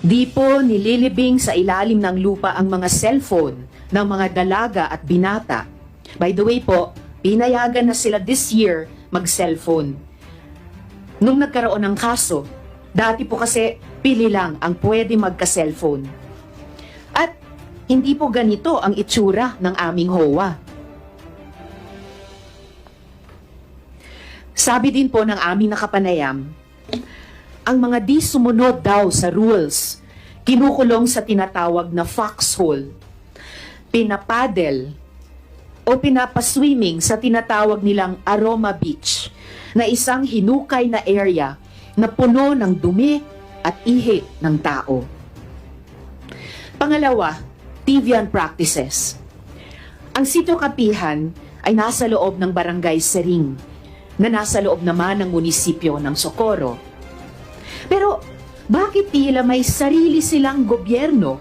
Di po nililibing sa ilalim ng lupa ang mga cellphone ng mga dalaga at binata. By the way po, pinayagan na sila this year mag-cellphone. Nung nagkaroon ng kaso, dati po kasi pili lang ang pwede magka-cellphone. At hindi po ganito ang itsura ng aming HOA. Sabi din po ng aming nakapanayam, ang mga di sumunod daw sa rules, kinukulong sa tinatawag na foxhole, pinapadel o pinapaswimming sa tinatawag nilang Aroma Beach, na isang hinukay na area na puno ng dumi at ihi ng tao. Pangalawa, Tivian practices. Ang sitio Kapihan ay nasa loob ng Barangay Sering, na nasa loob naman ng munisipyo ng Socorro. Pero bakit tila may sarili silang gobyerno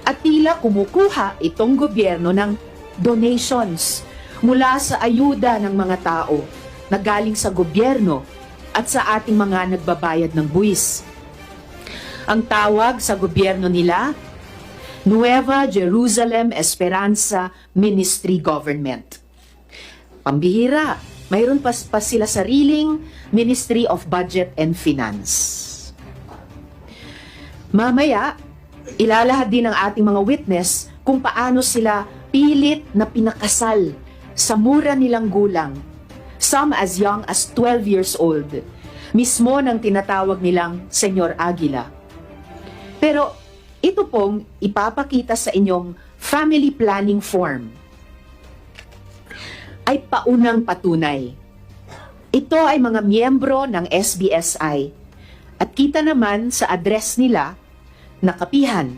at tila kumukuha itong gobyerno ng donations mula sa ayuda ng mga tao na galing sa gobyerno at sa ating mga nagbabayad ng buwis? Ang tawag sa gobyerno nila, Nueva Jerusalem Esperanza Ministry Government. Pambihira, mayroon pa sila sariling Ministry of Budget and Finance. Mamaya, ilalahad din ng ating mga witness kung paano sila pilit na pinakasal sa mura nilang gulang, some as young as 12 years old, mismo ng tinatawag nilang Senyor Aguila. Pero ito pong ipapakita sa inyong family planning form ay paunang patunay. Ito ay mga miyembro ng SBSI at kita naman sa address nila na Kapihan.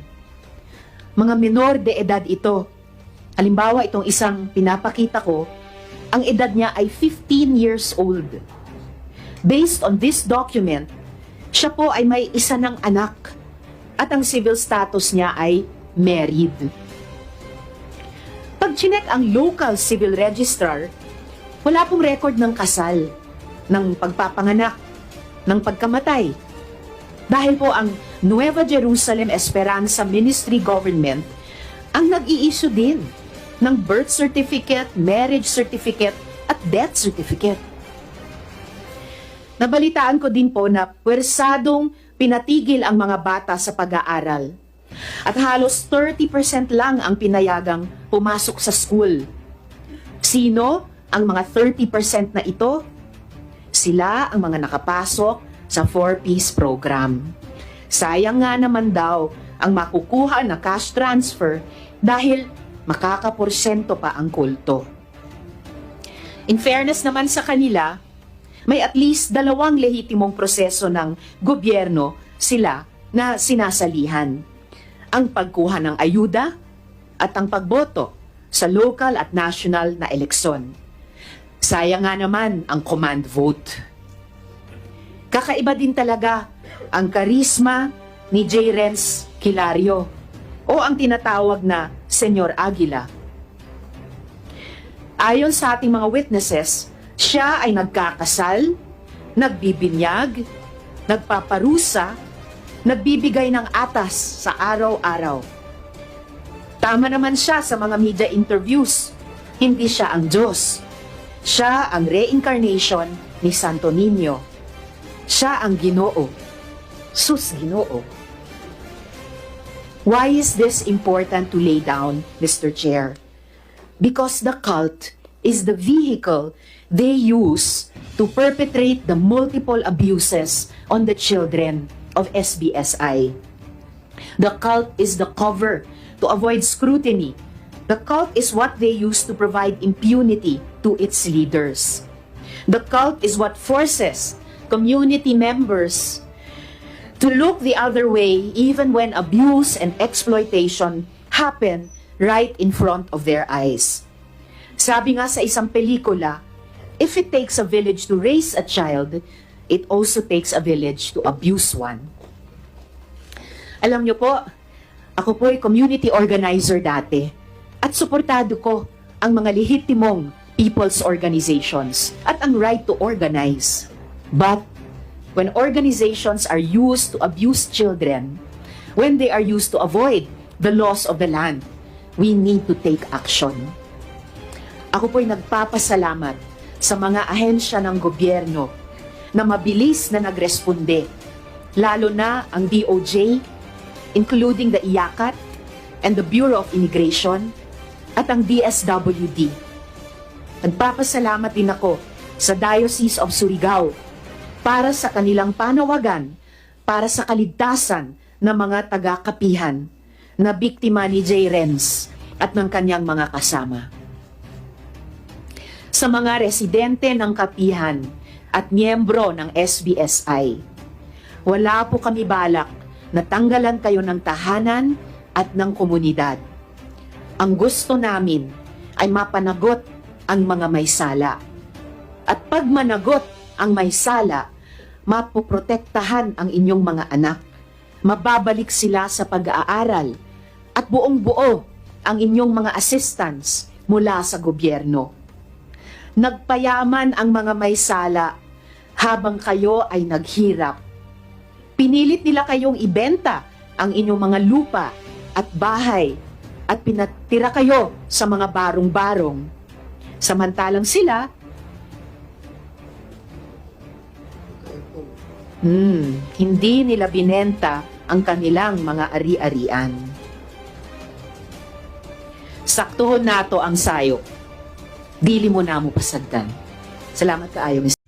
Mga menor de edad ito. Halimbawa, itong isang pinapakita ko, ang edad niya ay 15 years old. Based on this document, siya po ay may isa ng anak at ang civil status niya ay married. Pag chinek ang local civil registrar, wala pong record ng kasal, ng pagpapanganak, ng pagkamatay. Dahil po ang Nueva Jerusalem Esperanza Ministry Government ang nag-i-issue din ng birth certificate, marriage certificate, at death certificate. Nabalitaan ko din po na pwersadong pinatigil ang mga bata sa pag-aaral. At halos 30% lang ang pinayagang pumasok sa school. Sino ang mga 30% na ito? Sila ang mga nakapasok sa 4-piece program. Sayang nga naman daw ang makukuha na cash transfer dahil makakaporsyento pa ang kulto. In fairness naman sa kanila, may at least 2 lehitimong proseso ng gobyerno sila na sinasalihan. Ang pagkuha ng ayuda at ang pagboto sa local at national na eleksyon. Sayang nga naman ang command vote. Kakaiba din talaga ang karisma ni J. Renz Kilario o ang tinatawag na Senyor Aguila. Ayon sa ating mga witnesses, siya ay nagkakasal, nagbibinyag, nagpaparusa, nagbibigay ng atas sa araw-araw. Tama naman siya sa mga media interviews. Hindi siya ang Diyos. Siya ang reincarnation ni Santo Niño. Siya ang Ginoo. Sus Ginoo. Why is this important to lay down, Mr. Chair? Because the cult is the vehicle they use to perpetrate the multiple abuses on the children of SBSI. The cult is the cover to avoid scrutiny. The cult is what they use to provide impunity to its leaders. The cult is what forces community members to look the other way even when abuse and exploitation happen right in front of their eyes. Sabi nga sa isang pelikula, if it takes a village to raise a child, it also takes a village to abuse one. Alam niyo po, ako po ay community organizer dati at suportado ko ang mga lehitimong people's organizations at ang right to organize. But when organizations are used to abuse children, when they are used to avoid the loss of the land. We need to take action. Ako po'y nagpapasalamat sa mga ahensya ng gobyerno na mabilis na nagresponde, lalo na ang DOJ, including the IACAT and the Bureau of Immigration at ang DSWD. Nagpapasalamat din ako sa Diocese of Surigao para sa kanilang panawagan para sa kaligtasan ng mga taga-kapihan na biktima ni J. Renz at ng kanyang mga kasama. Sa mga residente ng kapihan at miyembro ng SBSI, wala po kami balak na tanggalan kayo ng tahanan at ng komunidad. Ang gusto namin ay mapanagot ang mga may sala. At pag managot ang may sala, mapoprotektahan ang inyong mga anak. Mababalik sila sa pag-aaral at buong-buo ang inyong mga assistants mula sa gobyerno. Nagpayaman ang mga may sala habang kayo ay naghirap. Pinilit nila kayong ibenta ang inyong mga lupa at bahay at pinatira kayo sa mga barong-barong. Samantalang sila, hindi nila binenta ang kanilang mga ari-arian. Saktuhon nato ang sayo. Dili mo na mo pasagdan. Salamat kaayo, Mr.